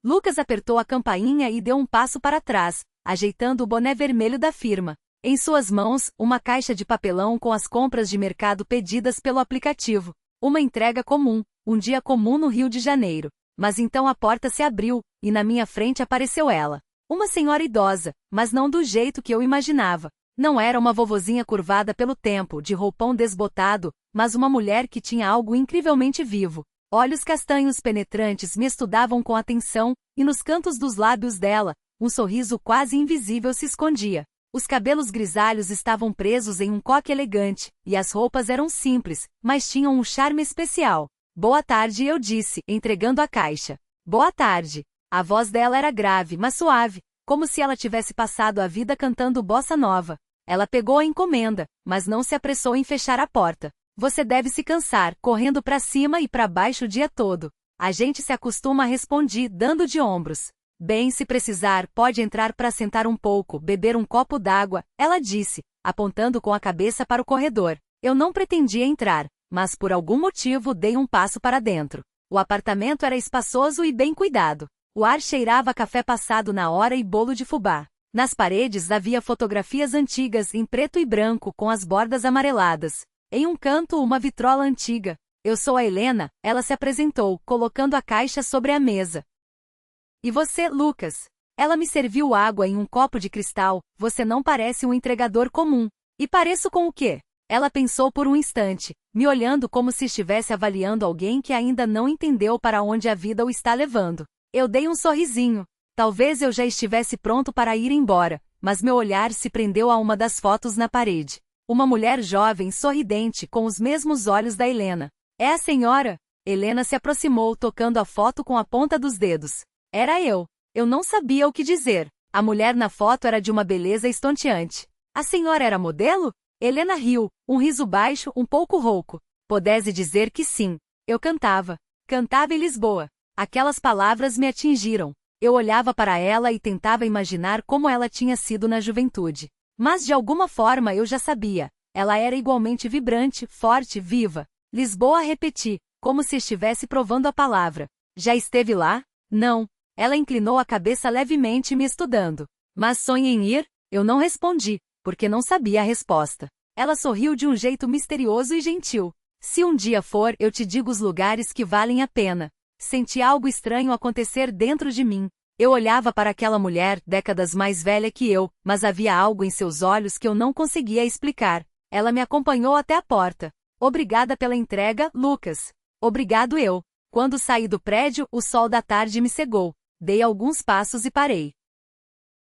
Lucas apertou a campainha e deu um passo para trás, ajeitando o boné vermelho da firma. Em suas mãos, uma caixa de papelão com as compras de mercado pedidas pelo aplicativo. Uma entrega comum, um dia comum no Rio de Janeiro. Mas então a porta se abriu, e na minha frente apareceu ela. Uma senhora idosa, mas não do jeito que eu imaginava. Não era uma vovozinha curvada pelo tempo, de roupão desbotado, mas uma mulher que tinha algo incrivelmente vivo. Olhos castanhos penetrantes me estudavam com atenção, e nos cantos dos lábios dela, um sorriso quase invisível se escondia. Os cabelos grisalhos estavam presos em um coque elegante, e as roupas eram simples, mas tinham um charme especial. Boa tarde, eu disse, entregando a caixa. Boa tarde. A voz dela era grave, mas suave, como se ela tivesse passado a vida cantando bossa nova. Ela pegou a encomenda, mas não se apressou em fechar a porta. Você deve se cansar, correndo para cima e para baixo o dia todo. A gente se acostuma, respondi, dando de ombros. Bem, se precisar, pode entrar para sentar um pouco, beber um copo d'água, ela disse, apontando com a cabeça para o corredor. Eu não pretendia entrar, mas por algum motivo dei um passo para dentro. O apartamento era espaçoso e bem cuidado. O ar cheirava a café passado na hora e bolo de fubá. Nas paredes havia fotografias antigas em preto e branco com as bordas amareladas. Em um canto, uma vitrola antiga. Eu sou a Helena, ela se apresentou, colocando a caixa sobre a mesa. E você, Lucas? Ela me serviu água em um copo de cristal. Você não parece um entregador comum. E pareço com o quê? Ela pensou por um instante, me olhando como se estivesse avaliando alguém que ainda não entendeu para onde a vida o está levando. Eu dei um sorrisinho. Talvez eu já estivesse pronto para ir embora, mas meu olhar se prendeu a uma das fotos na parede. Uma mulher jovem, sorridente, com os mesmos olhos da Helena. É a senhora? Helena se aproximou, tocando a foto com a ponta dos dedos. Era eu. Eu não sabia o que dizer. A mulher na foto era de uma beleza estonteante. A senhora era modelo? Helena riu, um riso baixo, um pouco rouco. Pudesse dizer que sim. Eu cantava. Cantava em Lisboa. Aquelas palavras me atingiram. Eu olhava para ela e tentava imaginar como ela tinha sido na juventude. Mas de alguma forma eu já sabia. Ela era igualmente vibrante, forte, viva. Lisboa, repeti, como se estivesse provando a palavra. Já esteve lá? Não. Ela inclinou a cabeça levemente me estudando. Mas sonha em ir? Eu não respondi, porque não sabia a resposta. Ela sorriu de um jeito misterioso e gentil. Se um dia for, eu te digo os lugares que valem a pena. Senti algo estranho acontecer dentro de mim. Eu olhava para aquela mulher, décadas mais velha que eu, mas havia algo em seus olhos que eu não conseguia explicar. Ela me acompanhou até a porta. Obrigada pela entrega, Lucas. Obrigado eu. Quando saí do prédio, o sol da tarde me cegou. Dei alguns passos e parei.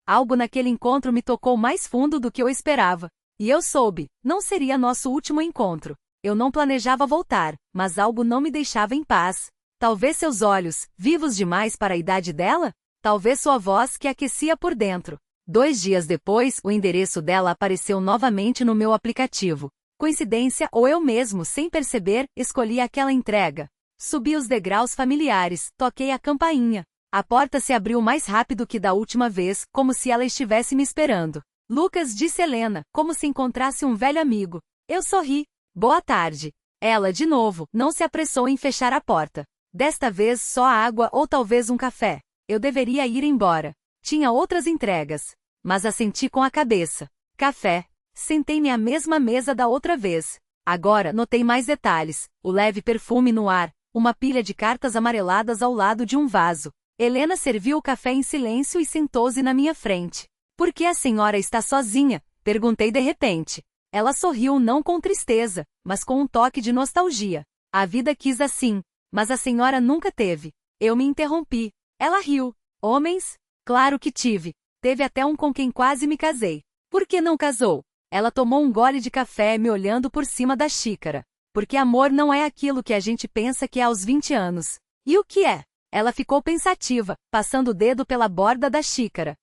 Algo naquele encontro me tocou mais fundo do que eu esperava. E eu soube, não seria nosso último encontro. Eu não planejava voltar, mas algo não me deixava em paz. Talvez seus olhos, vivos demais para a idade dela? Talvez sua voz que aquecia por dentro. 2 dias depois, o endereço dela apareceu novamente no meu aplicativo. Coincidência ou eu mesmo, sem perceber, escolhi aquela entrega. Subi os degraus familiares, toquei a campainha. A porta se abriu mais rápido que da última vez, como se ela estivesse me esperando. Lucas, disse Helena, como se encontrasse um velho amigo. Eu sorri. Boa tarde. Ela, de novo, não se apressou em fechar a porta. Desta vez só água ou talvez um café. Eu deveria ir embora. Tinha outras entregas. Mas assenti com a cabeça. Café. Sentei-me à mesma mesa da outra vez. Agora notei mais detalhes. O leve perfume no ar. Uma pilha de cartas amareladas ao lado de um vaso. Helena serviu o café em silêncio e sentou-se na minha frente. Por que a senhora está sozinha? Perguntei de repente. Ela sorriu não com tristeza, mas com um toque de nostalgia. A vida quis assim. Mas a senhora nunca teve. Eu me interrompi. Ela riu. Homens? Claro que tive. Teve até um com quem quase me casei. Por que não casou? Ela tomou um gole de café me olhando por cima da xícara. Porque amor não é aquilo que a gente pensa que é aos 20 anos. E o que é? Ela ficou pensativa, passando o dedo pela borda da xícara.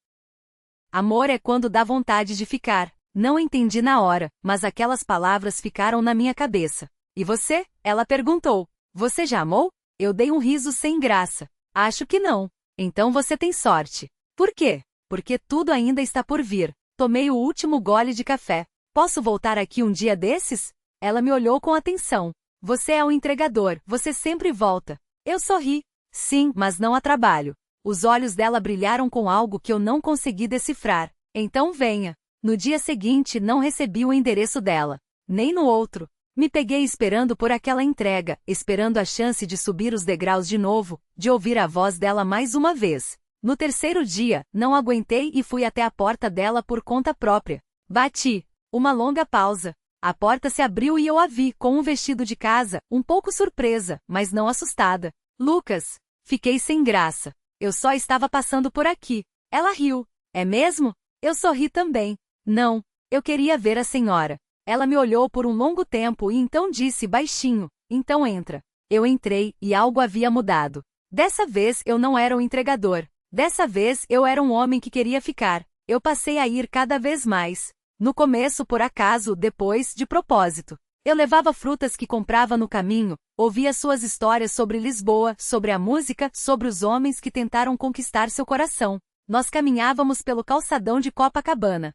Amor é quando dá vontade de ficar. Não entendi na hora, mas aquelas palavras ficaram na minha cabeça. E você? Ela perguntou. Você já amou? Eu dei um riso sem graça. Acho que não. Então você tem sorte. Por quê? Porque tudo ainda está por vir. Tomei o último gole de café. Posso voltar aqui um dia desses? Ela me olhou com atenção. Você é um entregador, você sempre volta. Eu sorri. Sim, mas não a trabalho. Os olhos dela brilharam com algo que eu não consegui decifrar. Então venha. No dia seguinte não recebi o endereço dela. Nem no outro. Me peguei esperando por aquela entrega, esperando a chance de subir os degraus de novo, de ouvir a voz dela mais uma vez. No terceiro dia, não aguentei e fui até a porta dela por conta própria. Bati. Uma longa pausa. A porta se abriu e eu a vi, com um vestido de casa, um pouco surpresa, mas não assustada. Lucas. Fiquei sem graça. Eu só estava passando por aqui. Ela riu. É mesmo? Eu sorri também. Não. Eu queria ver a senhora. Ela me olhou por um longo tempo e então disse baixinho, então entra. Eu entrei e algo havia mudado. Dessa vez eu não era o entregador. Dessa vez eu era um homem que queria ficar. Eu passei a ir cada vez mais. No começo por acaso, depois de propósito. Eu levava frutas que comprava no caminho, ouvia suas histórias sobre Lisboa, sobre a música, sobre os homens que tentaram conquistar seu coração. Nós caminhávamos pelo calçadão de Copacabana.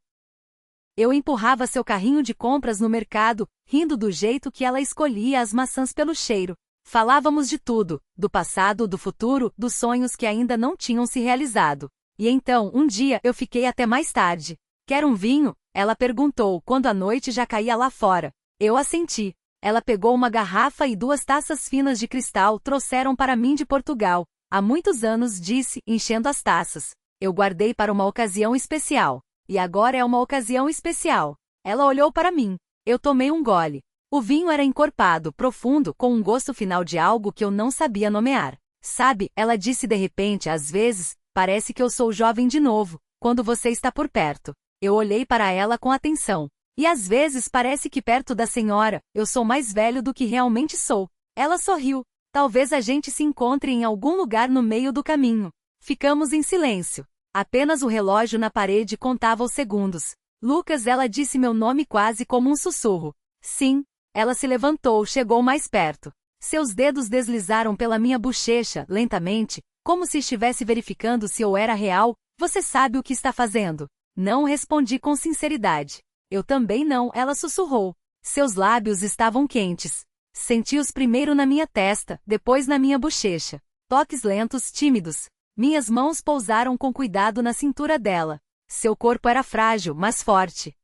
Eu empurrava seu carrinho de compras no mercado, rindo do jeito que ela escolhia as maçãs pelo cheiro. Falávamos de tudo, do passado, do futuro, dos sonhos que ainda não tinham se realizado. E então, um dia, eu fiquei até mais tarde. Quer um vinho? Ela perguntou, quando a noite já caía lá fora. Eu assenti. Ela pegou uma garrafa e 2 taças finas de cristal, trouxeram para mim de Portugal. Há muitos anos, disse, enchendo as taças. Eu guardei para uma ocasião especial. E agora é uma ocasião especial. Ela olhou para mim. Eu tomei um gole. O vinho era encorpado, profundo, com um gosto final de algo que eu não sabia nomear. Sabe, ela disse de repente, às vezes, parece que eu sou jovem de novo, quando você está por perto. Eu olhei para ela com atenção. E às vezes parece que perto da senhora, eu sou mais velho do que realmente sou. Ela sorriu. Talvez a gente se encontre em algum lugar no meio do caminho. Ficamos em silêncio. Apenas o relógio na parede contava os segundos. Lucas, ela disse meu nome quase como um sussurro. Sim. Ela se levantou, chegou mais perto. Seus dedos deslizaram pela minha bochecha, lentamente, como se estivesse verificando se eu era real. Você sabe o que está fazendo? Não, respondi com sinceridade. Eu também não, ela sussurrou. Seus lábios estavam quentes. Senti-os primeiro na minha testa, depois na minha bochecha. Toques lentos, tímidos. Minhas mãos pousaram com cuidado na cintura dela. Seu corpo era frágil, mas forte.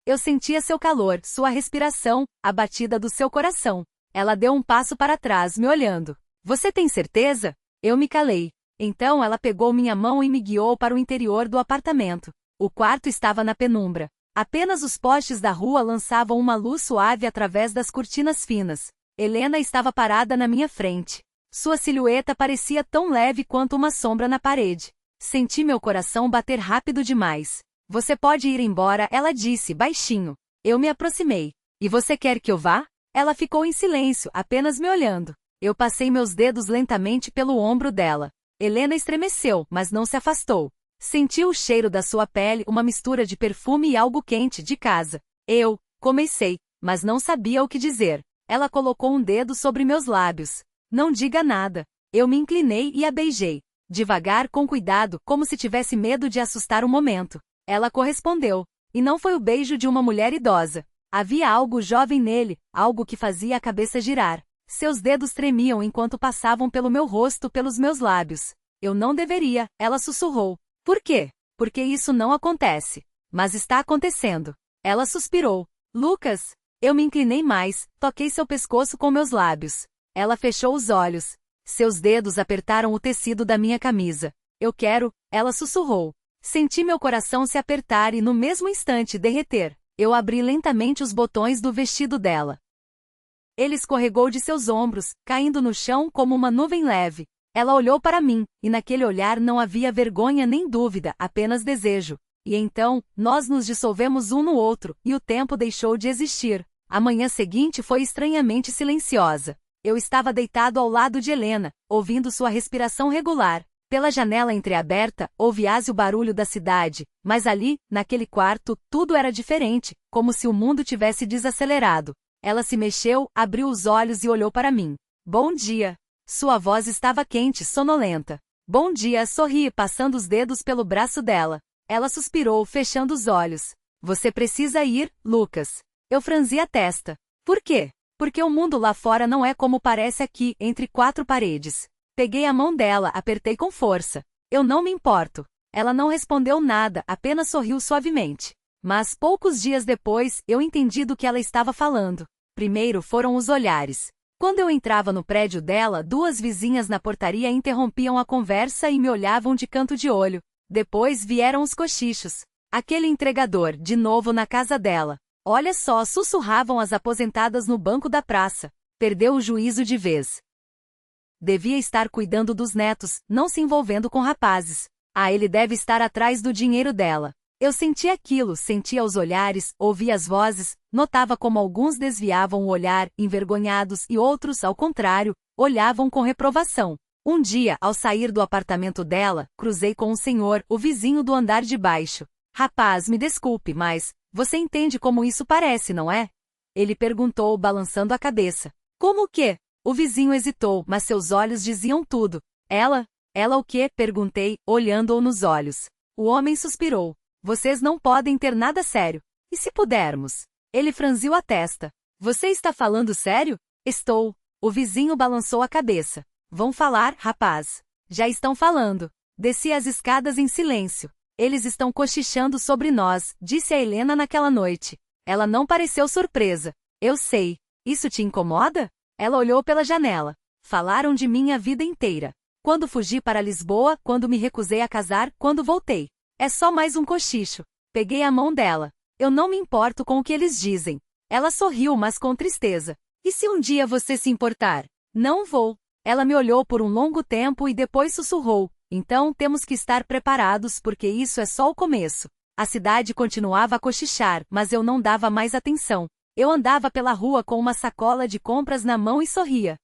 Eu sentia seu calor, sua respiração, a batida do seu coração. Ela deu um passo para trás, me olhando. Você tem certeza? Eu me calei. Então ela pegou minha mão e me guiou para o interior do apartamento. O quarto estava na penumbra. Apenas os postes da rua lançavam uma luz suave através das cortinas finas. Helena estava parada na minha frente. Sua silhueta parecia tão leve quanto uma sombra na parede. Senti meu coração bater rápido demais. Você pode ir embora, ela disse, baixinho. Eu me aproximei. E você quer que eu vá? Ela ficou em silêncio, apenas me olhando. Eu passei meus dedos lentamente pelo ombro dela. Helena estremeceu, mas não se afastou. Senti o cheiro da sua pele, uma mistura de perfume e algo quente de casa. Eu comecei, mas não sabia o que dizer. Ela colocou um dedo sobre meus lábios. Não diga nada. Eu me inclinei e a beijei. Devagar, com cuidado, como se tivesse medo de assustar o momento. Ela correspondeu. E não foi o beijo de uma mulher idosa. Havia algo jovem nele, algo que fazia a cabeça girar. Seus dedos tremiam enquanto passavam pelo meu rosto, pelos meus lábios. Eu não deveria, ela sussurrou. Por quê? Porque isso não acontece. Mas está acontecendo. Ela suspirou. Lucas? Eu me inclinei mais, toquei seu pescoço com meus lábios. Ela fechou os olhos. Seus dedos apertaram o tecido da minha camisa. Eu quero, ela sussurrou. Senti meu coração se apertar e no mesmo instante derreter. Eu abri lentamente os botões do vestido dela. Ele escorregou de seus ombros, caindo no chão como uma nuvem leve. Ela olhou para mim, e naquele olhar não havia vergonha nem dúvida, apenas desejo. E então, nós nos dissolvemos um no outro, e o tempo deixou de existir. A manhã seguinte foi estranhamente silenciosa. Eu estava deitado ao lado de Helena, ouvindo sua respiração regular. Pela janela entreaberta, ouviase o barulho da cidade, mas ali, naquele quarto, tudo era diferente, como se o mundo tivesse desacelerado. Ela se mexeu, abriu os olhos e olhou para mim. Bom dia. Sua voz estava quente, sonolenta. Bom dia, sorri, passando os dedos pelo braço dela. Ela suspirou, fechando os olhos. Você precisa ir, Lucas. Eu franzi a testa. Por quê? Porque o mundo lá fora não é como parece aqui, entre 4 paredes. Peguei a mão dela, apertei com força. Eu não me importo. Ela não respondeu nada, apenas sorriu suavemente. Mas poucos dias depois, eu entendi do que ela estava falando. Primeiro foram os olhares. Quando eu entrava no prédio dela, duas vizinhas na portaria interrompiam a conversa e me olhavam de canto de olho. Depois vieram os cochichos. Aquele entregador, de novo na casa dela. Olha só, sussurravam as aposentadas no banco da praça. Perdeu o juízo de vez. Devia estar cuidando dos netos, não se envolvendo com rapazes. Ah, ele deve estar atrás do dinheiro dela. Eu sentia aquilo, sentia os olhares, ouvia as vozes, notava como alguns desviavam o olhar, envergonhados, e outros, ao contrário, olhavam com reprovação. Um dia, ao sair do apartamento dela, cruzei com um senhor, o vizinho do andar de baixo. Rapaz, me desculpe, mas você entende como isso parece, não é? Ele perguntou, balançando a cabeça. Como o quê? O vizinho hesitou, mas seus olhos diziam tudo. Ela o quê? Perguntei, olhando-o nos olhos. O homem suspirou. Vocês não podem ter nada sério. E se pudermos? Ele franziu a testa. Você está falando sério? Estou. O vizinho balançou a cabeça. Vão falar, rapaz. Já estão falando. Desci as escadas em silêncio. Eles estão cochichando sobre nós, disse a Helena naquela noite. Ela não pareceu surpresa. Eu sei. Isso te incomoda? Ela olhou pela janela. Falaram de mim a vida inteira. Quando fugi para Lisboa, quando me recusei a casar, quando voltei. É só mais um cochicho. Peguei a mão dela. Eu não me importo com o que eles dizem. Ela sorriu, mas com tristeza. E se um dia você se importar? Não vou. Ela me olhou por um longo tempo e depois sussurrou. Então temos que estar preparados porque isso é só o começo. A cidade continuava a cochichar, mas eu não dava mais atenção. Eu andava pela rua com uma sacola de compras na mão e sorria.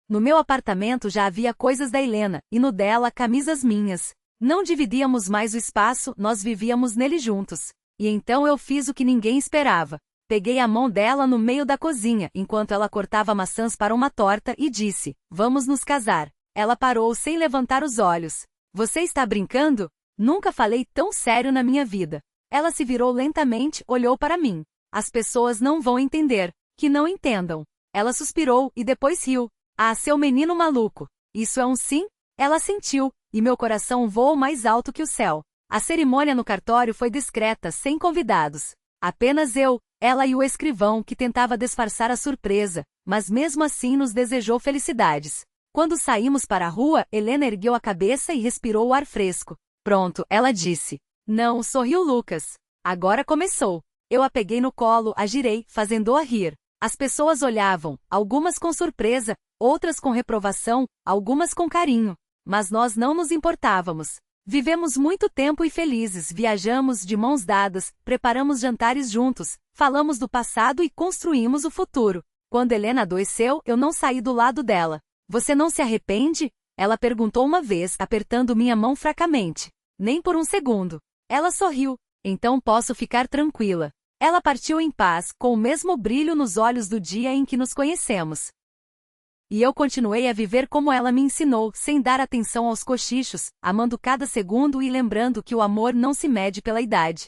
No meu apartamento já havia coisas da Helena, e no dela camisas minhas. Não dividíamos mais o espaço, nós vivíamos nele juntos. E então eu fiz o que ninguém esperava. Peguei a mão dela no meio da cozinha, enquanto ela cortava maçãs para uma torta, e disse, vamos nos casar. Ela parou sem levantar os olhos. Você está brincando? Nunca falei tão sério na minha vida. Ela se virou lentamente, olhou para mim. As pessoas não vão entender. Que não entendam. Ela suspirou, e depois riu. Ah, seu menino maluco. Isso é um sim? Ela sentiu, e meu coração voou mais alto que o céu. A cerimônia no cartório foi discreta, sem convidados. Apenas eu, ela e o escrivão que tentava disfarçar a surpresa, mas mesmo assim nos desejou felicidades. Quando saímos para a rua, Helena ergueu a cabeça e respirou o ar fresco. Pronto, ela disse. Não, sorriu Lucas. Agora começou. Eu a peguei no colo, a girei, fazendo-a rir. As pessoas olhavam, algumas com surpresa, outras com reprovação, algumas com carinho. Mas nós não nos importávamos. Vivemos muito tempo e felizes, viajamos de mãos dadas, preparamos jantares juntos, falamos do passado e construímos o futuro. Quando Helena adoeceu, eu não saí do lado dela. Você não se arrepende? Ela perguntou uma vez, apertando minha mão fracamente. Nem por um segundo. Ela sorriu. Então posso ficar tranquila. Ela partiu em paz, com o mesmo brilho nos olhos do dia em que nos conhecemos. E eu continuei a viver como ela me ensinou, sem dar atenção aos cochichos, amando cada segundo e lembrando que o amor não se mede pela idade.